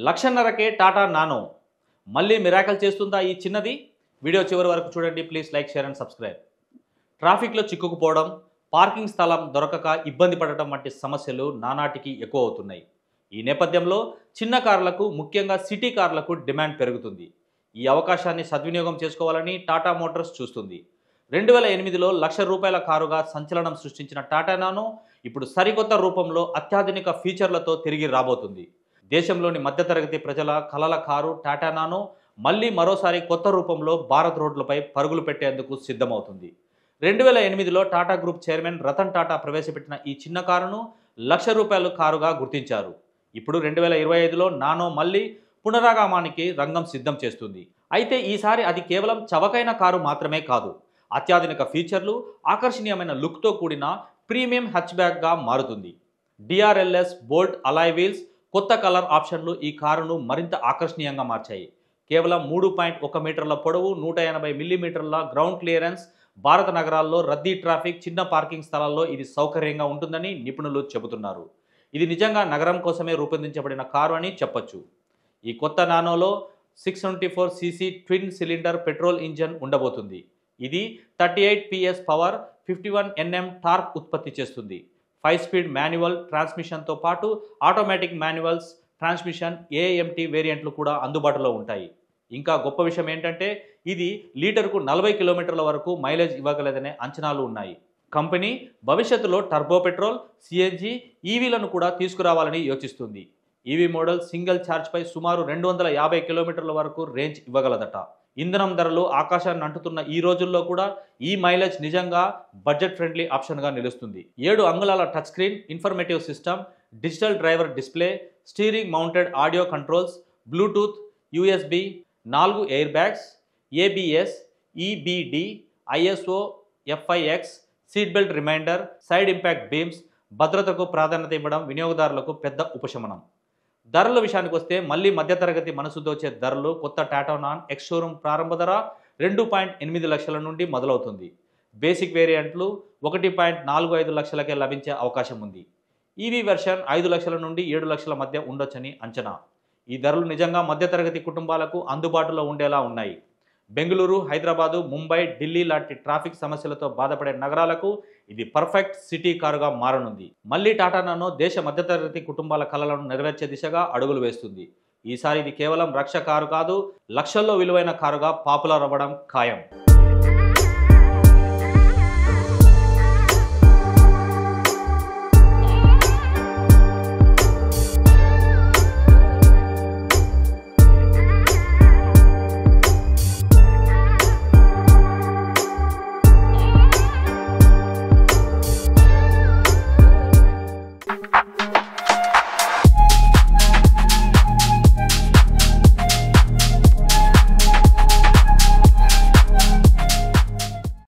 లక్షన్నరకే Tata nano మళ్ళీ miracle చేస్తుందా ఈ చిన్నది? వీడియో చివరి వరకు చూడండి. Please like, share and subscribe. ట్రాఫిక్లో చిక్కుకుపోవడం, పార్కింగ్ స్థలం దొరకక ఇబ్బంది పడటం వంటి సమస్యలు నానాటికి ఎక్కువ అవుతున్నాయి. ఈ నేపథ్యంలో చిన్న కార్లకు, ముఖ్యంగా సిటీ కార్లకు డిమాండ్ పెరుగుతుంది. ఈ అవకాశాన్ని సద్వినియోగం చేసుకోవాలని టాటా మోటార్స్ చూస్తుంది. 2008లో ₹1,00,000 కారుగా సంచలనం సృష్టించిన టాటా నానో ఇప్పుడు సరికొత్త రూపంలో అత్యాధునిక ఫీచర్లతో తిరిగి రాబోతుంది. దేశంలోని మధ్యతరగతి ప్రజల కలల కారు టాటా నానో మళ్ళీ మరోసారి కొత్త రూపంలో భారత్ రోడ్లపై పరుగులు పెట్టేందుకు సిద్ధమవుతుంది. 2008లో టాటా గ్రూప్ చైర్మన్ రతన్ టాటా ప్రవేశపెట్టిన ఈ చిన్న కారును ₹1,00,000 కారుగా గుర్తించారు. ఇప్పుడు 2025లో నానో మళ్ళీ పునరాగమనానికి రంగం సిద్ధం చేస్తుంది. అయితే ఈసారి అది కేవలం చవకైన కారు మాత్రమే కాదు, అత్యాధునిక ఫీచర్లు, ఆకర్షణీయమైన లుక్తో కూడిన ప్రీమియం హ్యాచ్బ్యాక్గా మారుతుంది. డిఆర్ఎల్ఎస్ బోల్ట్ అలాయ్ వీల్స్, కొత్త కలర్ ఆప్షన్లు ఈ కారును మరింత ఆకర్షణీయంగా మార్చాయి. కేవలం 3.1 మీటర్ల పొడవు, 180 మిల్లీమీటర్ల గ్రౌండ్ క్లియరెన్స్, భారత నగరాల్లో రద్దీ ట్రాఫిక్, చిన్న పార్కింగ్ స్థలాల్లో ఇది సౌకర్యంగా ఉంటుందని నిపుణులు చెబుతున్నారు. ఇది నిజంగా నగరం కోసమే రూపొందించబడిన కారు అని చెప్పొచ్చు. ఈ కొత్త నానోలో 624cc twin cylinder petrol engine ఉండబోతుంది. ఇది 38 PS పవర్, 51 Nm టార్క్ ఉత్పత్తి చేస్తుంది. 5 స్పీడ్ మాన్యువల్ ట్రాన్స్మిషన్తో పాటు ఆటోమేటిక్ మాన్యువల్స్ ట్రాన్స్మిషన్, AMT వేరియంట్లు కూడా అందుబాటులో ఉంటాయి. ఇంకా గొప్ప విషయం ఏంటంటే ఇది లీటర్కు 40 కిలోమీటర్ల వరకు మైలేజ్ ఇవ్వగలదనే అంచనాలు ఉన్నాయి. కంపెనీ భవిష్యత్తులో టర్బో పెట్రోల్, CNG, EVలను కూడా తీసుకురావాలని యోచిస్తుంది. EV మోడల్ సింగిల్ ఛార్జ్పై సుమారు 250 కిలోమీటర్ల వరకు రేంజ్ ఇవ్వగలదట. ఇంధనం ధరలు ఆకాశాన్ని అంటుతున్న ఈ రోజుల్లో కూడా ఈ మైలేజ్ నిజంగా బడ్జెట్ ఫ్రెండ్లీ ఆప్షన్గా నిలుస్తుంది. 7 అంగుళాల touch screen, informative system, digital driver display, steering mounted audio controls, bluetooth, USB, 4 air bags, ABS, EBD, ISO, FIX, seat belt reminder, side impact beams, భద్రతకు ప్రాధాన్యత ఇవ్వడం వినియోగదారులకు పెద్ద ఉపశమనం. ధరల విషయానికి వస్తే మళ్ళీ మధ్యతరగతి మనసు దోచే ధరలు. కొత్త టాటా నాన్ ఎక్స్ షోరూమ్ ప్రారంభ ధర 2.8 లక్షల నుండి మొదలవుతుంది. బేసిక్ వేరియంట్లు 1.45 లక్షలకే లభించే అవకాశం ఉంది. EV వెర్షన్ 5 లక్షల నుండి 7 లక్షల మధ్య ఉండొచ్చని అంచనా. ఈ ధరలు నిజంగా మధ్యతరగతి కుటుంబాలకు అందుబాటులో ఉండేలా ఉన్నాయి. బెంగళూరు, హైదరాబాదు, ముంబై, ఢిల్లీ లాంటి ట్రాఫిక్ సమస్యలతో బాధపడే నగరాలకు ఇది పర్ఫెక్ట్ సిటీ కారుగా మారనుంది. మళ్ళీ టాటా నానో దేశ మధ్యతరగతి కుటుంబాల కలలను నెరవేర్చే దిశగా అడుగులు వేస్తుంది. ఈసారి ఇది కేవలం రక్ష కారు కాదు, లక్షల్లో విలువైన కారుగా పాపులర్ అవ్వడం ఖాయం.